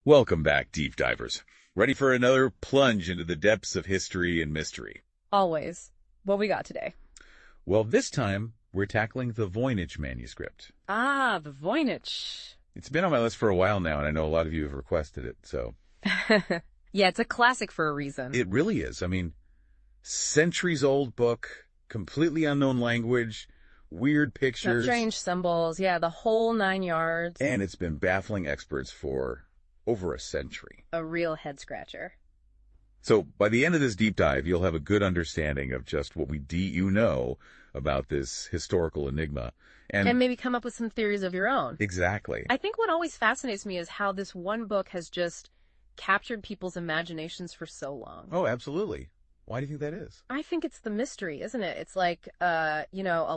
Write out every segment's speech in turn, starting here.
Welcome back, deep divers. Ready for another plunge into the depths of history and mystery? Always. What we got today? Well, this time we're tackling the Voynich Manuscript. Ah, the Voynich. It's been on my list for a while now, and I know a lot of you have requested it, so. Yeah, it's a classic for a reason. It really is. I mean, centuries-old book, completely unknown language, weird pictures. Strange symbols, yeah, the whole 9 yards. And it's been baffling experts for over a century. A real head-scratcher. So by the end of this deep dive, you'll have a good understanding of just what you know about this historical enigma. And maybe come up with some theories of your own. Exactly. I think what always fascinates me is how this one book has just captured people's imaginations for so long. Oh, absolutely. Why do you think that is? I think it's the mystery, isn't it? It's like, a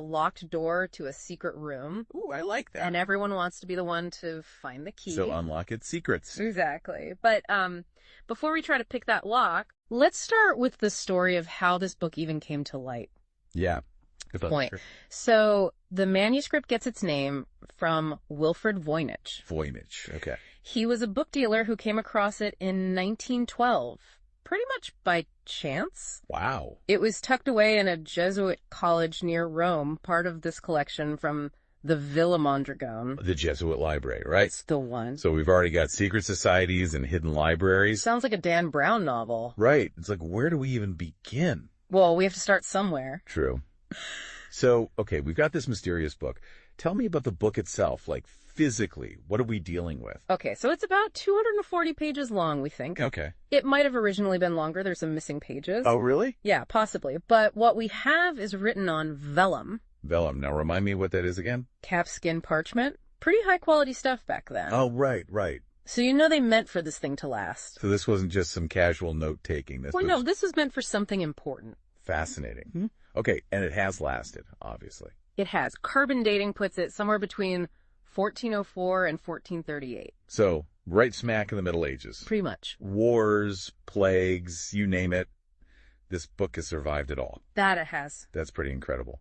locked door to a secret room. Ooh, I like that. And everyone wants to be the one to find the key. So unlock its secrets. Exactly. But before we try to pick that lock, let's start with the story of how this book even came to light. Yeah. Good point. Sure. So the manuscript gets its name from Wilfrid Voynich. Voynich, okay. He was a book dealer who came across it in 1912, pretty much by chance. Wow. It was tucked away in a Jesuit college near Rome, part of this collection from the Villa Mondragone. The Jesuit library, right? It's the one. So we've already got secret societies and hidden libraries. Sounds like a Dan Brown novel. Right. It's like, where do we even begin? Well, we have to start somewhere. True. So, okay, we've got this mysterious book. Tell me about the book itself, like physically. What are we dealing with? Okay, so it's about 240 pages long, we think. Okay. It might have originally been longer. There's some missing pages. Oh, really? Yeah, possibly. But what we have is written on vellum. Vellum. Now, remind me what that is again? Calfskin parchment. Pretty high-quality stuff back then. Oh, right. So you know they meant for this thing to last. So this wasn't just some casual note-taking. No, this was meant for something important. Fascinating. Hmm? Okay, and it has lasted, obviously. It has. Carbon dating puts it somewhere between 1404 and 1438. So, right smack in the Middle Ages. Pretty much. Wars, plagues, you name it. This book has survived it all. That it has. That's pretty incredible.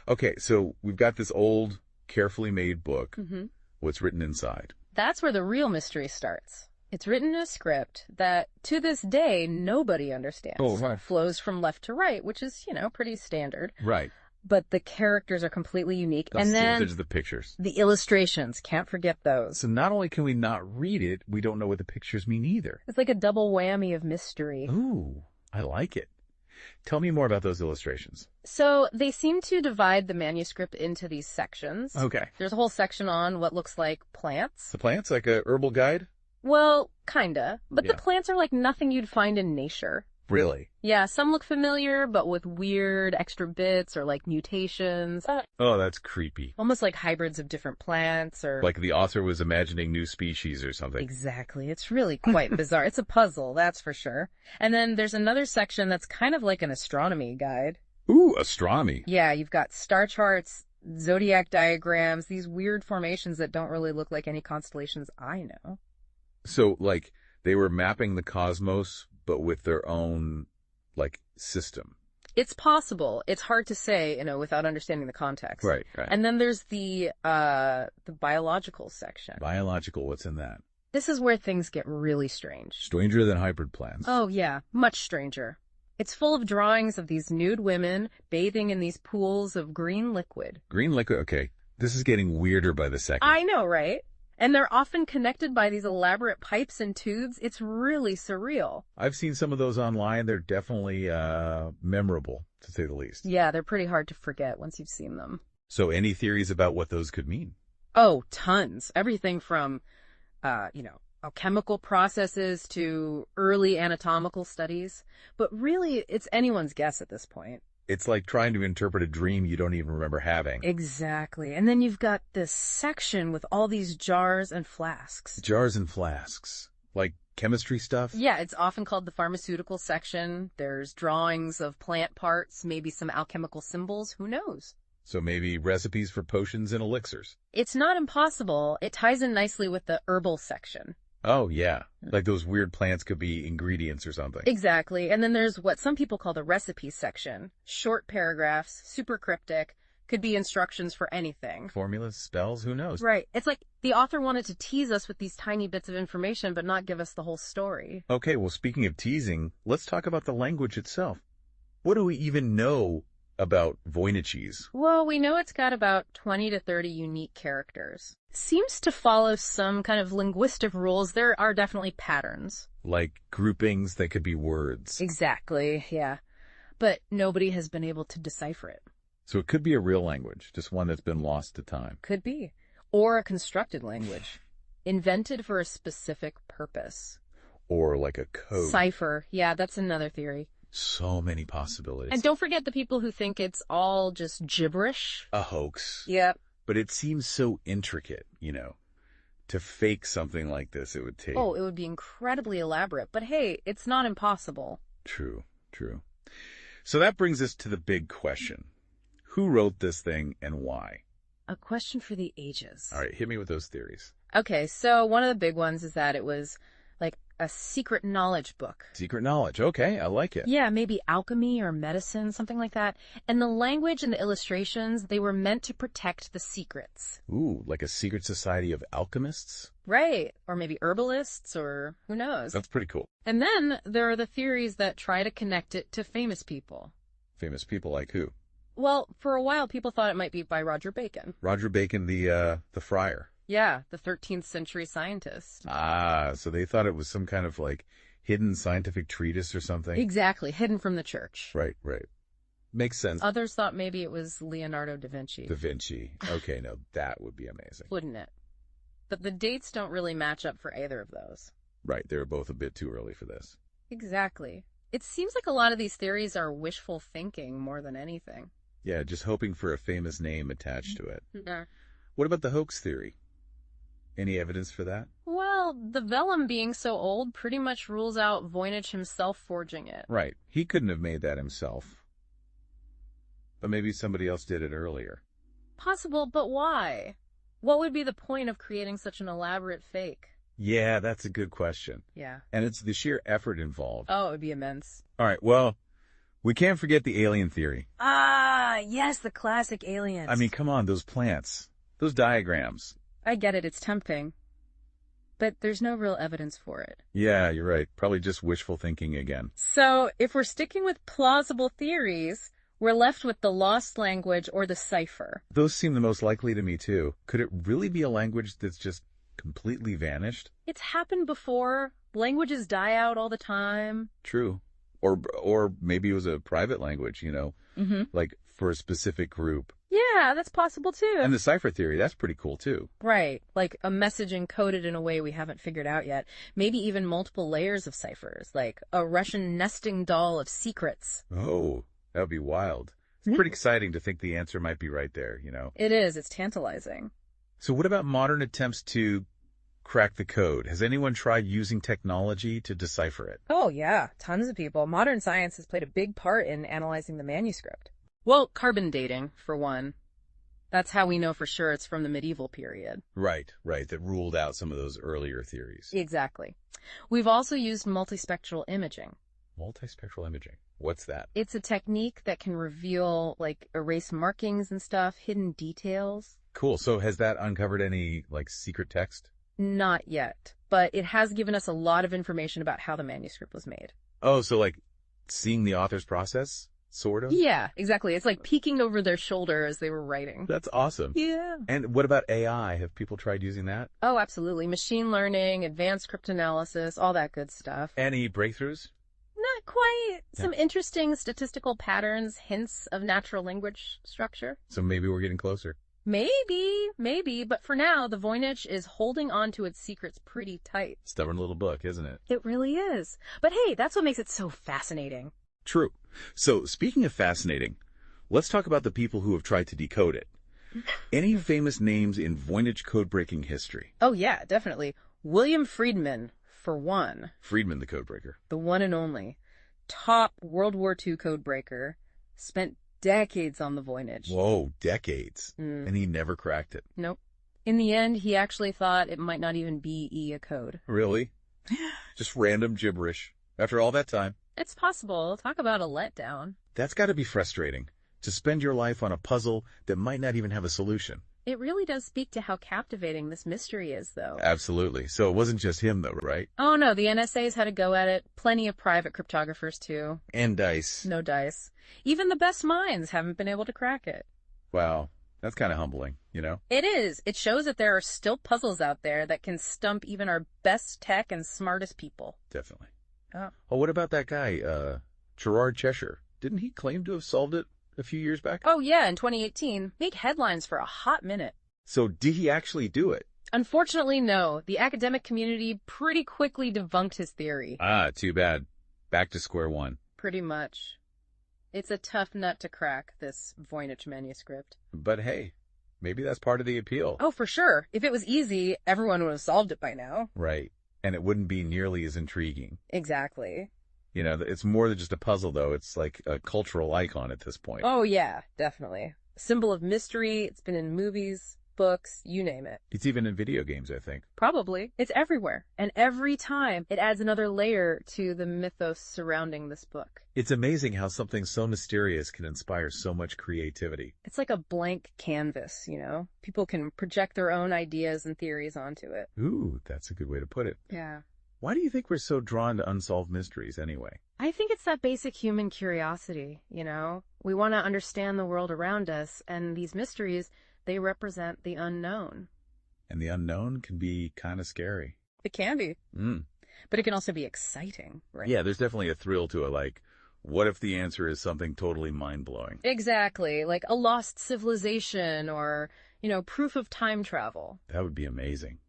Okay, so we've got this old, carefully made book. Mm-hmm. What's written inside? That's where the real mystery starts. It's written in a script that, to this day, nobody understands. Oh, right. It flows from left to right, which is, pretty standard. Right. But the characters are completely unique. And then there's the pictures. The illustrations. Can't forget those. So not only can we not read it, we don't know what the pictures mean either. It's like a double whammy of mystery. Ooh, I like it. Tell me more about those illustrations. So they seem to divide the manuscript into these sections. Okay. There's a whole section on what looks like plants. The plants, like a herbal guide? Well, kinda. But Yeah. the plants are like nothing you'd find in nature. Really? Yeah, some look familiar, but with weird extra bits or like mutations. Oh, that's creepy. Almost like hybrids of different plants or... Like the author was imagining new species or something. Exactly. It's really quite bizarre. It's a puzzle, that's for sure. And then there's another section that's kind of like an astronomy guide. Ooh, astronomy. Yeah, you've got star charts, zodiac diagrams, these weird formations that don't really look like any constellations I know. So, like, they were mapping the cosmos, but with their own, system. It's possible. It's hard to say, without understanding the context. Right. And then there's the biological section. Biological, what's in that? This is where things get really strange. Stranger than hybrid plants. Oh, yeah. Much stranger. It's full of drawings of these nude women bathing in these pools of green liquid. Green liquid, okay. This is getting weirder by the second. I know, right? And they're often connected by these elaborate pipes and tubes. It's really surreal. I've seen some of those online. They're definitely memorable, to say the least. Yeah, they're pretty hard to forget once you've seen them. So any theories about what those could mean? Oh, tons. Everything from, alchemical processes to early anatomical studies. But really, it's anyone's guess at this point. It's like trying to interpret a dream you don't even remember having. Exactly. And then you've got this section with all these jars and flasks. Jars and flasks. Like chemistry stuff? Yeah, it's often called the pharmaceutical section. There's drawings of plant parts, maybe some alchemical symbols. Who knows? So maybe recipes for potions and elixirs. It's not impossible. It ties in nicely with the herbal section. Oh, yeah. Like those weird plants could be ingredients or something. Exactly. And then there's what some people call the recipe section. Short paragraphs, super cryptic, Could be instructions for anything. Formulas, spells, who knows? Right. It's like the author wanted to tease us with these tiny bits of information, but not give us the whole story. Okay, well, speaking of teasing, let's talk about the language itself. What do we even know about Voynichese? Well, we know it's got about 20 to 30 unique characters. Seems to follow some kind of linguistic rules. There are definitely patterns. Like groupings that could be words. Exactly, yeah. But nobody has been able to decipher it. So it could be a real language, just one that's been lost to time. Could be. Or a constructed language. Invented for a specific purpose. Or like a code. Cipher. Yeah, that's another theory. So many possibilities. And don't forget the people who think it's all just gibberish. A hoax. Yep. But it seems so intricate, you know. To fake something like this, it would take... Oh, it would be incredibly elaborate. But hey, it's not impossible. True, true. So that brings us to the big question. Who wrote this thing and why? A question for the ages. All right, hit me with those theories. Okay, so one of the big ones is that it was like a secret knowledge book. Secret knowledge. Okay, I like it. Yeah, maybe alchemy or medicine, something like that. And the language and the illustrations, they were meant to protect the secrets. Ooh, like a secret society of alchemists? Right. Or maybe herbalists, or who knows. That's pretty cool. And then there are the theories that try to connect it to famous people. Famous people like who? Well, for a while, people thought it might be by Roger Bacon. Roger Bacon, the friar. Yeah, the 13th century scientist. Ah, so they thought it was some kind of like hidden scientific treatise or something? Exactly, hidden from the church. Right, right. Makes sense. Others thought maybe it was Leonardo da Vinci. Da Vinci. Okay, no, that would be amazing. Wouldn't it? But the dates don't really match up for either of those. Right, they were both a bit too early for this. Exactly. It seems like a lot of these theories are wishful thinking more than anything. Yeah, just hoping for a famous name attached to it. Yeah. What about the hoax theory? Any evidence for that? Well, the vellum being so old pretty much rules out Voynich himself forging it. Right. He couldn't have made that himself. But maybe somebody else did it earlier. Possible, but why? What would be the point of creating such an elaborate fake? Yeah, that's a good question. Yeah. And it's the sheer effort involved. Oh, it would be immense. All right, well, we can't forget the alien theory. Ah, yes, the classic aliens. I mean, come on, those plants, those diagrams. I get it, it's tempting. But there's no real evidence for it. Yeah, you're right. Probably just wishful thinking again. So, if we're sticking with plausible theories, we're left with the lost language or the cipher. Those seem the most likely to me, too. Could it really be a language that's just completely vanished? It's happened before. Languages die out all the time. True. Or maybe it was a private language, you know, like for a specific group. Yeah, that's possible too. And the cipher theory, that's pretty cool too. Right, like a message encoded in a way we haven't figured out yet. Maybe even multiple layers of ciphers, like a Russian nesting doll of secrets. Oh, that would be wild. It's pretty exciting to think the answer might be right there, you know. It is, it's tantalizing. So what about modern attempts to crack the code? Has anyone tried using technology to decipher it? Oh yeah, tons of people. Modern science has played a big part in analyzing the manuscript. Well, carbon dating, for one. That's how we know for sure it's from the medieval period. Right, that ruled out some of those earlier theories. Exactly. We've also used multispectral imaging. Multispectral imaging. What's that? It's a technique that can reveal, like, erase markings and stuff, hidden details. Cool. So has that uncovered any, like, secret text? Not yet, but it has given us a lot of information about how the manuscript was made. Oh, so like seeing the author's process, sort of? Yeah, exactly. It's like peeking over their shoulder as they were writing. That's awesome. Yeah. And what about AI? Have people tried using that? Oh, absolutely. Machine learning, advanced cryptanalysis, all that good stuff. Any breakthroughs? Not quite. Some interesting statistical patterns, hints of natural language structure. So maybe we're getting closer. Maybe, but for now, the Voynich is holding on to its secrets pretty tight. Stubborn little book, isn't it? It really is. But hey, that's what makes it so fascinating. True. So, speaking of fascinating, let's talk about the people who have tried to decode it. Any famous names in Voynich code-breaking history? Oh yeah, definitely. William Friedman, for one. Friedman, the codebreaker. The one and only. Top World War II codebreaker. Spent decades on the Voynich. Whoa, decades. And he never cracked it. Nope. In the end, he actually thought it might not even be a code. Really? Just random gibberish. After all that time. It's possible. Talk about a letdown. That's got to be frustrating. to spend your life on a puzzle that might not even have a solution. It really does speak to how captivating this mystery is, though. Absolutely. So it wasn't just him, though, right? Oh, no, the NSA's had a go at it. Plenty of private cryptographers, too. And dice. No dice. Even the best minds haven't been able to crack it. Wow. That's kind of humbling, you know? It is. It shows that there are still puzzles out there that can stump even our best tech and smartest people. Definitely. Oh. Oh, what about that guy, Gerard Cheshire? Didn't he claim to have solved it a few years back? Oh, yeah, in 2018. Made headlines for a hot minute. So did he actually do it? Unfortunately, no. The academic community pretty quickly debunked his theory. Ah, too bad. Back to square one. Pretty much. It's a tough nut to crack, this Voynich Manuscript. But hey, maybe that's part of the appeal. Oh, for sure. If it was easy, everyone would have solved it by now. Right. And it wouldn't be nearly as intriguing. Exactly. You know, it's more than just a puzzle, though. It's like a cultural icon at this point. Oh, yeah, definitely. Symbol of mystery. It's been in movies, books, you name it. It's even in video games, I think. Probably. It's everywhere. And every time it adds another layer to the mythos surrounding this book. It's amazing how something so mysterious can inspire so much creativity. It's like a blank canvas, you know? People can project their own ideas and theories onto it. Ooh, that's a good way to put it. Yeah. Why do you think we're so drawn to unsolved mysteries anyway? I think it's that basic human curiosity, you know? We want to understand the world around us, and these mysteries, they represent the unknown. And the unknown can be kind of scary. It can be. But it can also be exciting, right? Yeah, there's definitely a thrill to it, like, what if the answer is something totally mind-blowing? Exactly, like a lost civilization or, you know, proof of time travel. That would be amazing.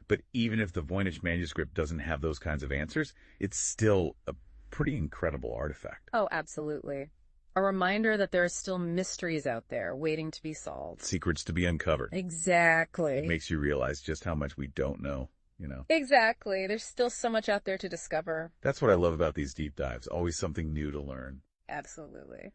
But even if the Voynich manuscript doesn't have those kinds of answers, it's still a pretty incredible artifact. Oh, absolutely. A reminder that there are still mysteries out there waiting to be solved. Secrets to be uncovered. Exactly. It makes you realize just how much we don't know, you know? Exactly. There's still so much out there to discover. That's what I love about these deep dives. Always something new to learn. Absolutely.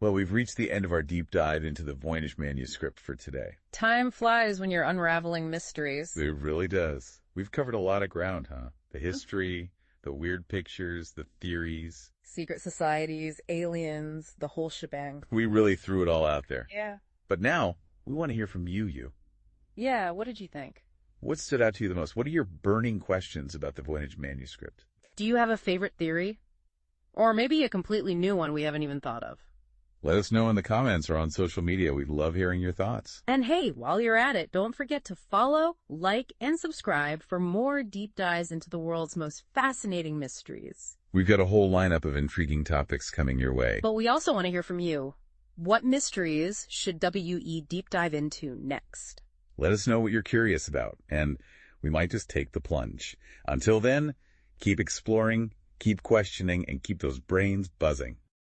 Well, we've reached the end of our deep dive into the Voynich manuscript for today. Time flies when you're unraveling mysteries. It really does. We've covered a lot of ground, huh? The history, the weird pictures, the theories. Secret societies, aliens, the whole shebang. We really threw it all out there. Yeah. But now, we want to hear from you. Yeah, what did you think? What stood out to you the most? What are your burning questions about the Voynich manuscript? Do you have a favorite theory? Or maybe a completely new one we haven't even thought of? Let us know in the comments or on social media. We'd love hearing your thoughts. And hey, while you're at it, don't forget to follow, like, and subscribe for more deep dives into the world's most fascinating mysteries. We've got a whole lineup of intriguing topics coming your way. But we also want to hear from you. What mysteries should WE deep dive into next? Let us know what you're curious about, and we might just take the plunge. Until then, keep exploring, keep questioning, and keep those brains buzzing.